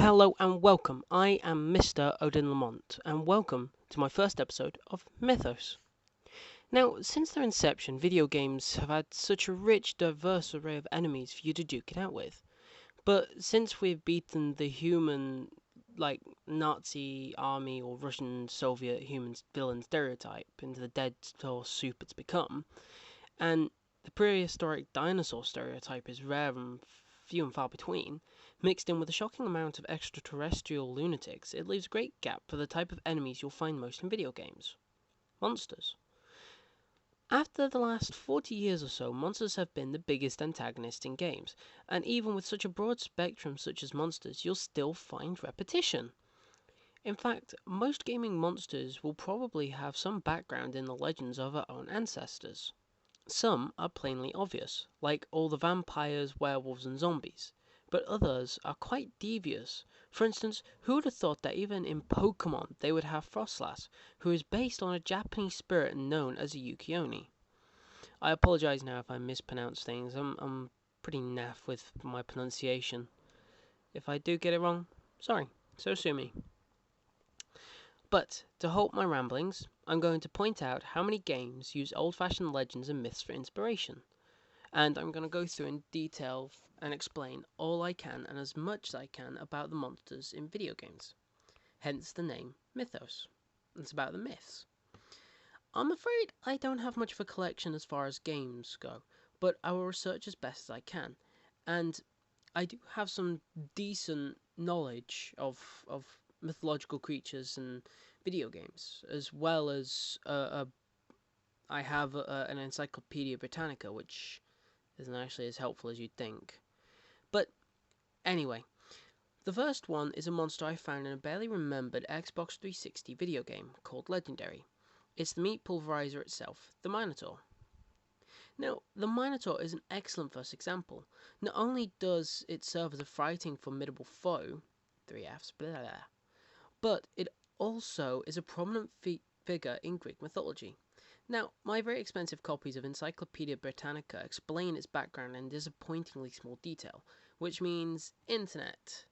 Hello and welcome. I am Mr Odin Lemont, and welcome to my first episode of Mythos. Now, since their inception, video games have had such a rich, diverse array of enemies for you to duke it out with. But since we've beaten the human, Nazi army or Russian Soviet human villain stereotype into the dead horse soup it's become, and the prehistoric dinosaur stereotype is rare and few and far between, mixed in with a shocking amount of extraterrestrial lunatics, it leaves a great gap for the type of enemies you'll find most in video games. Monsters. After the last 40 years or so, monsters have been the biggest antagonist in games, and even with such a broad spectrum such as monsters, you'll still find repetition. In fact, most gaming monsters will probably have some background in the legends of our own ancestors. Some are plainly obvious, like all the vampires, werewolves and zombies, but others are quite devious. For instance, who would have thought that even in Pokemon they would have Frostlass, who is based on a Japanese spirit known as a Yukioni. I apologise now if I mispronounce things, I'm pretty naff with my pronunciation. If I do get it wrong, sorry, so sue me. But, to halt my ramblings, I'm going to point out how many games use old-fashioned legends and myths for inspiration. And I'm going to go through in detail and explain all I can and as much as I can about the monsters in video games. Hence the name Mythos. It's about the myths. I'm afraid I don't have much of a collection as far as games go, but I will research as best as I can. And I do have some decent knowledge of mythological creatures and video games, as well as I have an Encyclopedia Britannica, which isn't actually as helpful as you'd think. But anyway, the first one is a monster I found in a barely remembered Xbox 360 video game called Legendary. It's the meat pulverizer itself, the Minotaur. Now, the Minotaur is an excellent first example. Not only does it serve as a frightening, formidable foe, 3Fs, blah blah blah, but it also is a prominent figure in Greek mythology. Now, my very expensive copies of Encyclopedia Britannica explain its background in disappointingly small detail, which means internet.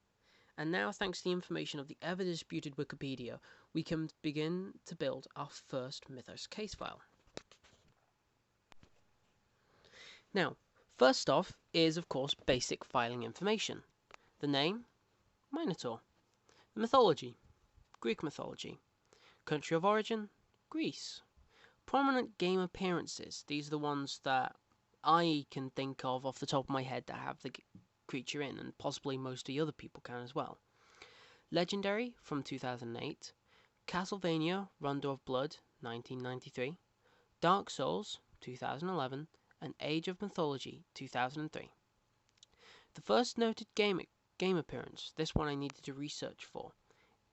And now, thanks to the information of the ever-disputed Wikipedia, we can begin to build our first Mythos case file. Now, first off is, of course, basic filing information. The name, Minotaur. The mythology, Greek mythology. Country of origin, Greece. Prominent game appearances, these are the ones that I can think of off the top of my head that have the creature in, and possibly most of the other people can as well. Legendary from 2008, Castlevania Rondo of Blood 1993, Dark Souls 2011, and Age of Mythology 2003. The first noted game appearance, this one I needed to research for,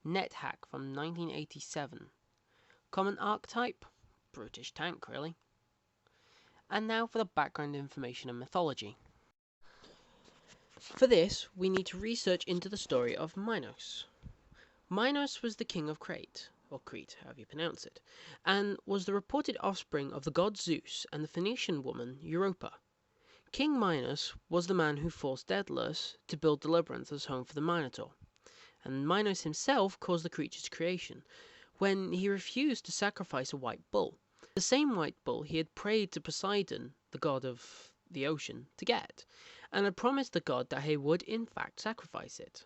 NetHack from 1987. Common archetype, brutish tank really. And now for the background information and mythology. For this, we need to research into the story of Minos. Minos was the king of Crete, or Crete, however you pronounce it, and was the reported offspring of the god Zeus and the Phoenician woman Europa. King Minos was the man who forced Daedalus to build the labyrinth as home for the Minotaur, and Minos himself caused the creature's creation when he refused to sacrifice a white bull, the same white bull he had prayed to Poseidon, the god of the ocean, to get, and had promised the god that he would in fact sacrifice it.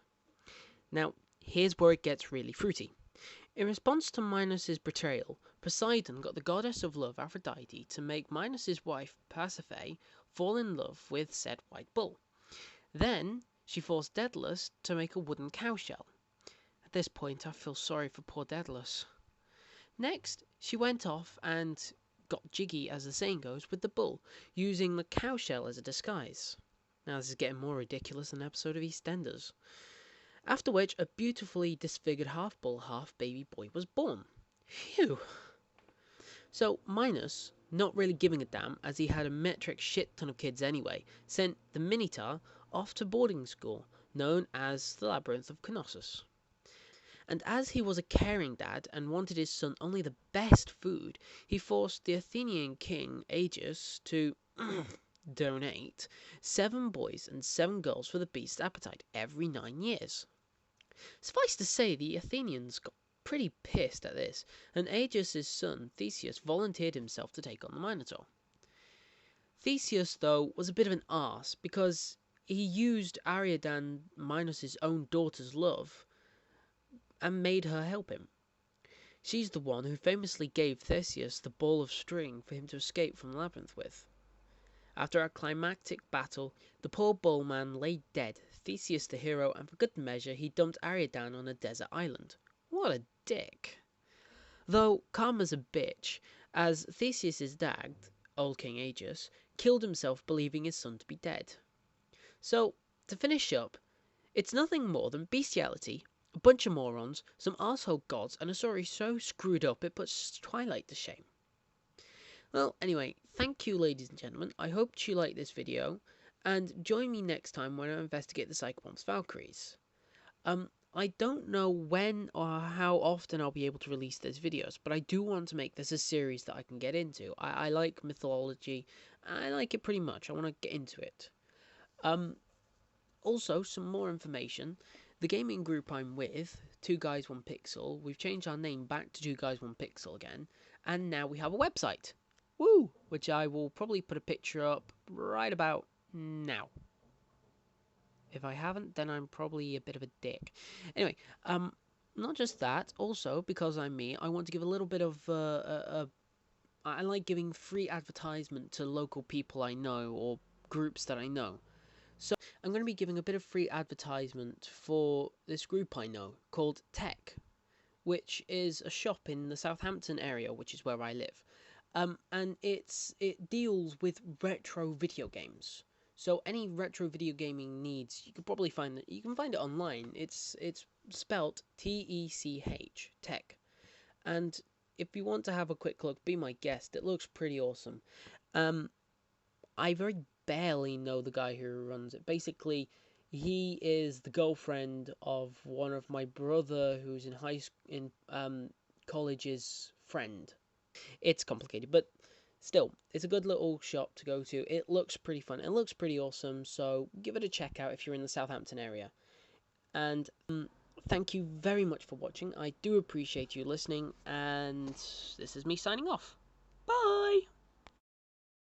Now, here's where it gets really fruity. In response to Minos' betrayal, Poseidon got the goddess of love Aphrodite to make Minos' wife Pasiphae fall in love with said white bull. Then she forced Daedalus to make a wooden cow shell. At this point I feel sorry for poor Daedalus. Next, she went off and got jiggy, as the saying goes, with the bull, using the cow shell as a disguise. Now this is getting more ridiculous than an episode of EastEnders. After which, a beautifully disfigured half-bull, half-baby boy was born. Phew! So, Minos, not really giving a damn, as he had a metric shit ton of kids anyway, sent the Minotaur off to boarding school, known as the Labyrinth of Knossos. And as he was a caring dad and wanted his son only the best food, he forced the Athenian king Aegeus to donate 7 boys and 7 girls for the beast's appetite every 9 years. Suffice to say, the Athenians got pretty pissed at this, and Aegis's son, Theseus, volunteered himself to take on the Minotaur. Theseus, though, was a bit of an arse, because he used Ariadne, Minos' own daughter's love, and made her help him. She's the one who famously gave Theseus the ball of string for him to escape from the labyrinth with. After a climactic battle, the poor bowman lay dead, Theseus the hero, and for good measure he dumped Ariadne on a desert island. What a dick. Though calm as a bitch, as Theseus' dad, old King Aegeus, killed himself believing his son to be dead. So, to finish up, it's nothing more than bestiality, a bunch of morons, some arsehole gods, and a story so screwed up it puts Twilight to shame. Well, anyway, thank you ladies and gentlemen, I hope you liked this video, and join me next time when I investigate the Psychobomb's Valkyries. I don't know when or how often I'll be able to release these videos, but I do want to make this a series that I can get into. I like mythology, I like it pretty much, I want to get into it. Also, some more information. The gaming group I'm with, 2 Guys 1 Pixel, we've changed our name back to 2 Guys 1 Pixel again, and now we have a website. Woo! Which I will probably put a picture up right about now. If I haven't, then I'm probably a bit of a dick. Anyway, not just that, also, because I'm me, I want to give a little bit of, I like giving free advertisement to local people I know, or groups that I know. So, I'm going to be giving a bit of free advertisement for this group I know, called Tech, which is a shop in the Southampton area, which is where I live. And it deals with retro video games. So any retro video gaming needs, you can probably find it. You can find it online. It's spelt T-E-C-H, Tech. And if you want to have a quick look, be my guest. It looks pretty awesome. I very barely know the guy who runs it. Basically, he is the girlfriend of one of my brother who's in college's friend. It's complicated, but still, it's a good little shop to go to. It looks pretty fun. It looks pretty awesome, so give it a check out if you're in the Southampton area. And thank you very much for watching. I do appreciate you listening, and this is me signing off. Bye!